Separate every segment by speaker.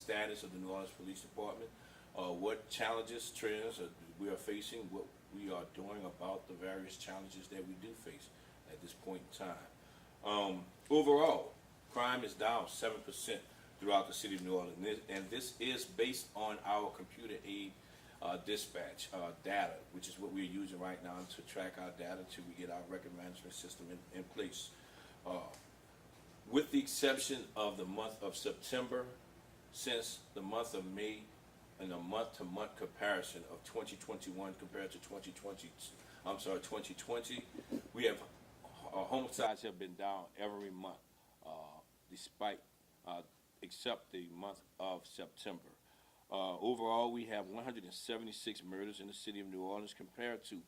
Speaker 1: status of the New Orleans Police Department, what challenges, trends we are facing, what we are doing about the various challenges that we do face at this point in time. Overall, crime is down 7% throughout the city of New Orleans, and this is based on our computer aid dispatch data, which is what we're using right now to track our data till we get our record management system in place. With the exception of the month of September, since the month of May, in a month-to-month comparison of 2021 compared to 2020, we have homicides have been down every month, despite except the month of September. Overall, we have 176 murders in the city of New Orleans compared to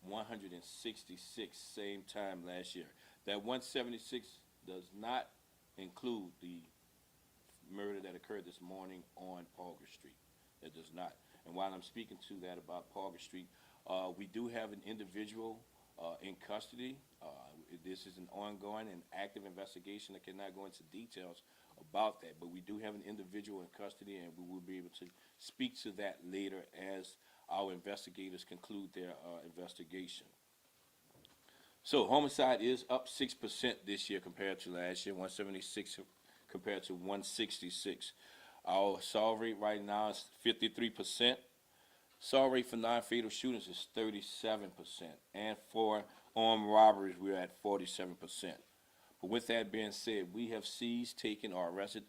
Speaker 1: 166 same time last year. That 176 does not include the murder that occurred this morning on Parker Street. It does not. And while I'm speaking to that about Parker Street, we do have an individual in custody. This is an ongoing and active investigation. I cannot go into details about that, but we do have an individual in custody, and we will be able to speak to that later as our investigators conclude their investigation. So homicide is up 6% this year compared to last year, 176 compared to 166. Our solve rate right now is 53%. Solve rate for non-fatal shootings is 37%. And for armed robberies, we're at 47%. But with that being said, we have seized, taken, or arrested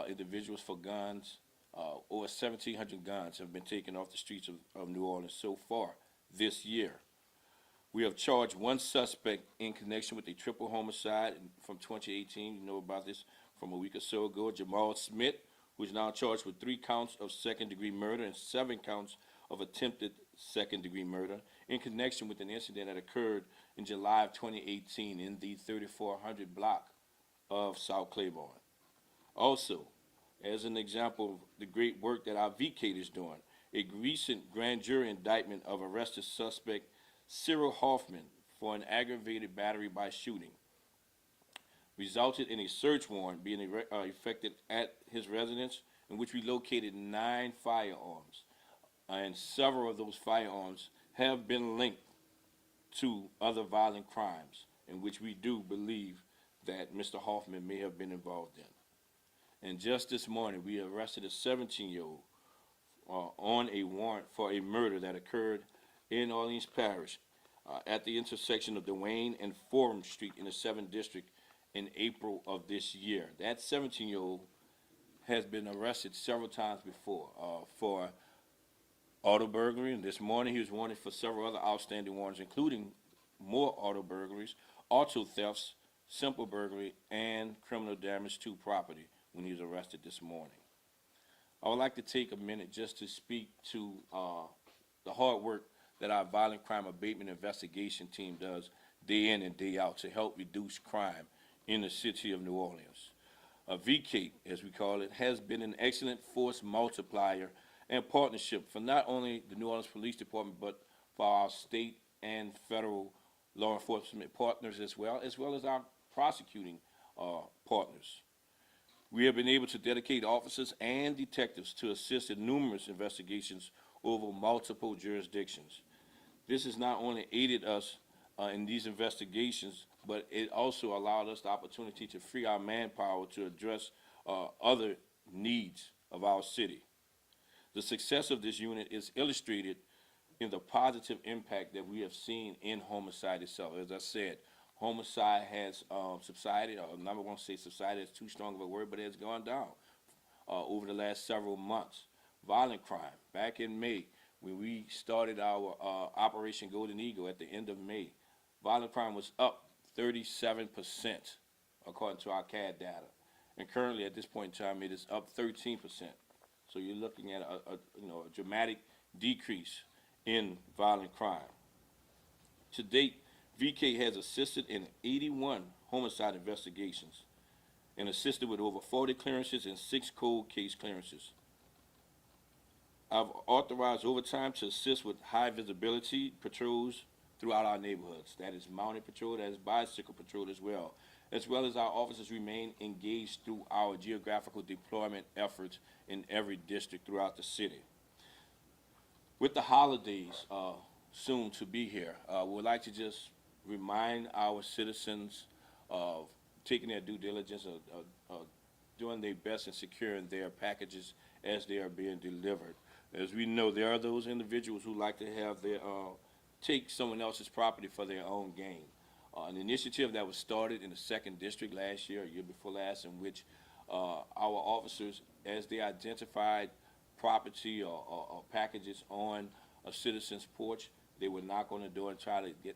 Speaker 1: individuals for guns. Over 1,700 guns have been taken off the streets of New Orleans so far this year. We have charged one suspect in connection with a triple homicide from 2018. You know about this from a week or so ago. Jamal Smith, who is now charged with 3 counts of second-degree murder and 7 counts of attempted second-degree murder in connection with an incident that occurred in July of 2018 in the 3400 block of South Claiborne. Also, as an example of the great work that our VCAT is doing, a recent grand jury indictment of arrested suspect Cyril Hoffman for an aggravated battery by shooting resulted in a search warrant being effected at his residence, in which we located 9 firearms, and several of those firearms have been linked to other violent crimes in which we do believe that Mr. Hoffman may have been involved in. And just this morning, we arrested a 17-year-old on a warrant for a murder that occurred in Orleans Parish at the intersection of Duane and Forum Street in the 7th District in April of this year. That 17-year-old has been arrested several times before for auto burglary, and this morning he was wanted for several other outstanding warrants, including more auto burglaries, auto thefts, simple burglary, and criminal damage to property when he was arrested this morning. I would like to take a minute just to speak to the hard work that our violent crime abatement investigation team does day in and day out to help reduce crime in the city of New Orleans. VCAT, as we call it, has been an excellent force multiplier and partnership for not only the New Orleans Police Department, but for our state and federal law enforcement partners as well as our prosecuting partners. We have been able to dedicate officers and detectives to assist in numerous investigations over multiple jurisdictions. This has not only aided us in these investigations, but it also allowed us the opportunity to free our manpower to address other needs of our city. The success of this unit is illustrated in the positive impact that we have seen in homicide itself. As I said, homicide has subsided, or I won't say subsided, it's too strong of a word, but it has gone down over the last several months. Violent crime, back in May, when we started our Operation Golden Eagle at the end of May, violent crime was up 37%, according to our CAD data. And currently, at this point in time, it is up 13%. So you're looking at a dramatic decrease in violent crime. To date, VK has assisted in 81 homicide investigations and assisted with over 40 clearances and 6 cold case clearances. I've authorized overtime to assist with high visibility patrols throughout our neighborhoods. That is mounted patrol, that is bicycle patrol as well, as well as our officers remain engaged through our geographical deployment efforts in every district throughout the city. With the holidays soon to be here, we would like to just remind our citizens of taking their due diligence, of doing their best in securing their packages as they are being delivered. As we know, there are those individuals who like to have their take someone else's property for their own gain. An initiative that was started in the second district last year, a year before last, in which our officers, as they identified property or packages on a citizen's porch, they would knock on the door and try to get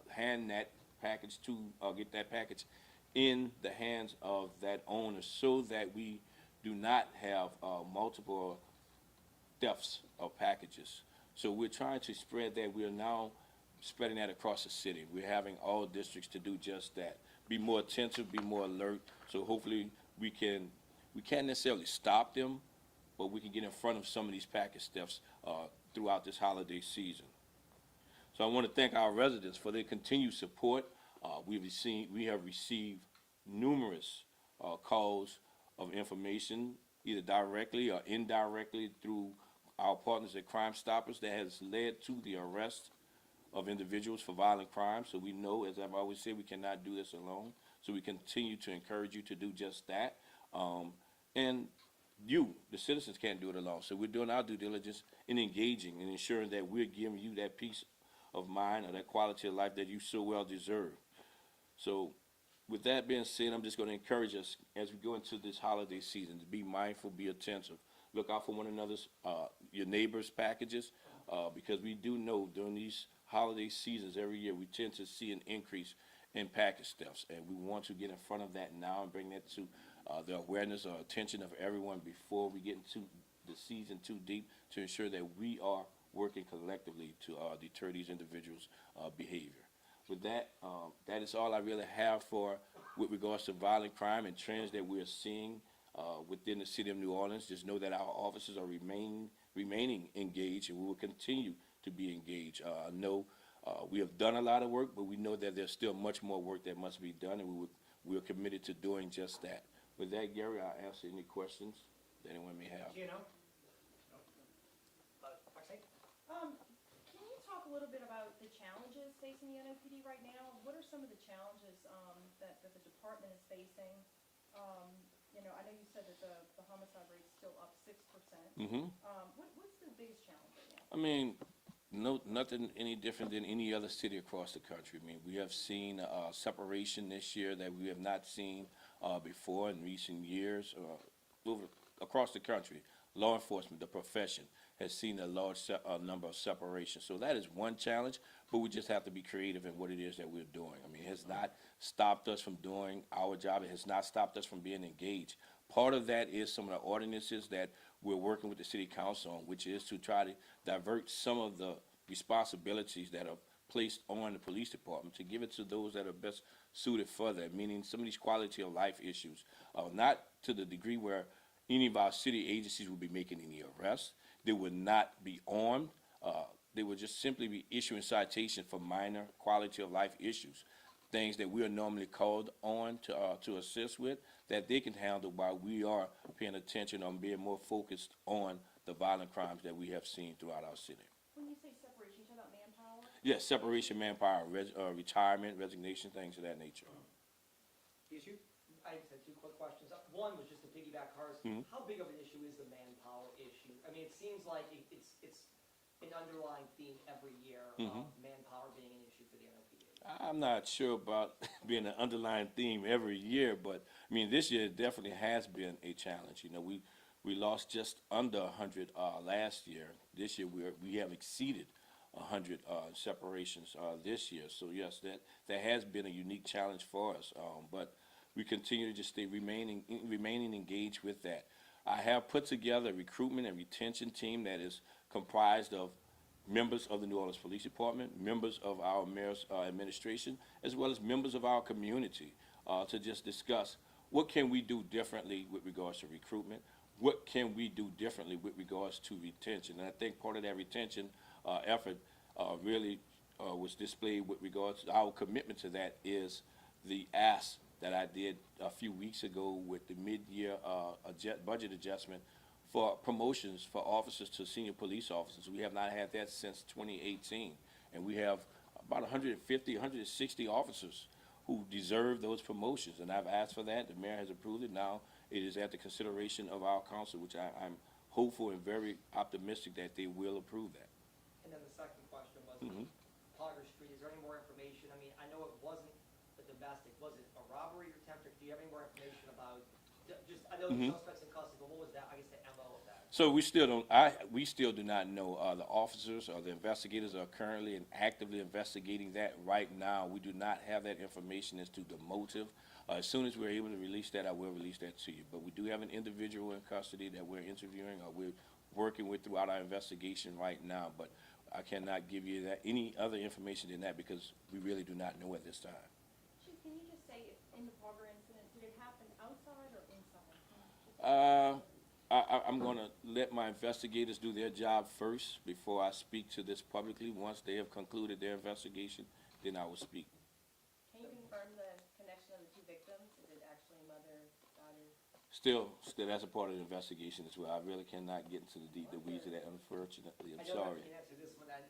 Speaker 1: hand that package to get that package in the hands of that owner, so that we do not have multiple thefts of packages. So we're trying to spread that. We are now spreading that across the city. We're having all districts to do just that. Be more attentive, be more alert. So hopefully we can't necessarily stop them, but we can get in front of some of these package thefts throughout this holiday season. So I want to thank our residents for their continued support. We have received numerous calls of information, either directly or indirectly through our partners at Crime Stoppers, that has led to the arrest of individuals for violent crimes. So we know, as I've always said, we cannot do this alone. So we continue to encourage you to do just that. And you, the citizens, can't do it alone. So we're doing our due diligence in engaging and ensuring that we're giving you that peace of mind or that quality of life that you so well deserve. So with that being said, I'm just going to encourage us as we go into this holiday season to be mindful, be attentive, look out for one another's, your neighbors' packages, because we do know during these holiday seasons every year we tend to see an increase in package thefts, and we want to get in front of that now and bring that to the awareness or attention of everyone before we get into the season too deep, to ensure that we are working collectively to deter these individuals' behavior. With that, that is all I really have for with regards to violent crime and trends that we are seeing within the city of New Orleans. Just know that our officers are remaining engaged, and we will continue to be engaged. I know we have done a lot of work, but we know that there's still much more work that must be done, and we are committed to doing just that. With that, Gary, I'll answer any questions that anyone may have.
Speaker 2: You know?
Speaker 3: Can you talk a little bit about the challenges facing the NOPD right now? What are some of the challenges that the department is facing? I know you said that the homicide rate is still up 6%.
Speaker 1: Mm-hmm.
Speaker 3: What's the biggest challenge right now?
Speaker 1: I mean, nothing any different than any other city across the country. I mean, we have seen separation this year that we have not seen before in recent years across the country. Law enforcement, the profession, has seen a large number of separations. So that is one challenge, but we just have to be creative in what it is that we're doing. I mean, it has not stopped us from doing our job. It has not stopped us from being engaged. Part of that is some of the ordinances that we're working with the city council on, which is to try to divert some of the responsibilities that are placed on the police department to give it to those that are best suited for that, meaning some of these quality of life issues, not to the degree where any of our city agencies will be making any arrests. They would not be armed. They would just simply be issuing citations for minor quality of life issues, things that we are normally called on to assist with, that they can handle while we are paying attention on being more focused on the violent crimes that we have seen throughout our city.
Speaker 3: When you say separation, you talk about manpower?
Speaker 1: Yes, separation, manpower, retirement, resignation, things of that nature.
Speaker 2: Issue? I just had two quick questions. One was just to piggyback cars.
Speaker 1: Mm-hmm.
Speaker 2: How big of an issue is the manpower issue? I mean, it seems like it's an underlying theme every year of manpower being an issue for the NOPD.
Speaker 1: I'm not sure about being an underlying theme every year, but I mean, this year definitely has been a challenge. You know, we lost just under 100 last year. This year we have exceeded 100 separations this year. So yes, that has been a unique challenge for us. But we continue to just stay remaining engaged with that. I have put together a recruitment and retention team that is comprised of members of the New Orleans Police Department, members of our mayor's administration, as well as members of our community to just discuss what can we do differently with regards to recruitment, what can we do differently with regards to retention. And I think part of that retention effort really was displayed with regards to our commitment to that is the ask that I did a few weeks ago with the mid-year budget adjustment for promotions for officers to senior police officers. We have not had that since 2018, and we have about 150, 160 officers who deserve those promotions, and I've asked for that. The mayor has approved it. Now it is at the consideration of our council, which I'm hopeful and very optimistic that they will approve that.
Speaker 2: And then the second question was,
Speaker 1: Mhm.
Speaker 2: Parker Street, is there any more information? I mean, I know it wasn't a domestic, was it a robbery or attempt, or do you have any more information about, just, I know the suspects in custody, but what was that, I guess, the MO of that?
Speaker 1: So we still do not know. The officers or the investigators are currently and actively investigating that right now. We do not have that information as to the motive. As soon as we're able to release that, I will release that to you. But we do have an individual in custody that we're interviewing or we're working with throughout our investigation right now. But I cannot give you any other information than that because we really do not know at this time.
Speaker 3: Chief, can you just say, if in the Parker incident, did it happen outside or inside?
Speaker 1: I'm going to let my investigators do their job first before I speak to this publicly. Once they have concluded their investigation, then I will speak.
Speaker 3: Can you confirm the connection of the two victims? Is it actually mother, daughter?
Speaker 1: Still, that's a part of the investigation as well. I really cannot get into the weeds of that, unfortunately. I'm
Speaker 2: I know
Speaker 1: sorry.
Speaker 2: I can answer this one, and,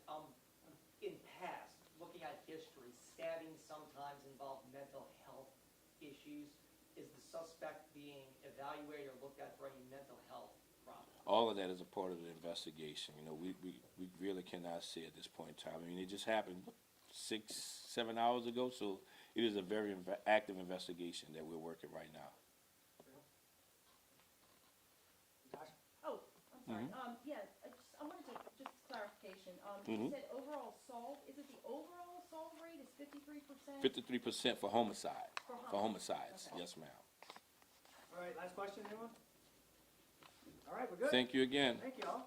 Speaker 2: in past, looking at history, stabbings sometimes involve mental health issues. Is the suspect being evaluated or looked at for any mental health problems?
Speaker 1: All of that is a part of the investigation. You know, we really cannot say at this point in time. I mean, it just happened 6, 7 hours ago, so it is a very active investigation that we're working right now.
Speaker 3: Oh, I'm sorry. Yeah, I wanted to, just clarification. You said overall solve, is it the overall solve rate is 53%?
Speaker 1: 53% for homicide. For homicides,
Speaker 3: Okay.
Speaker 1: yes, ma'am.
Speaker 4: All right, last question, anyone? All right, we're good.
Speaker 1: Thank you again.
Speaker 4: Thank you all.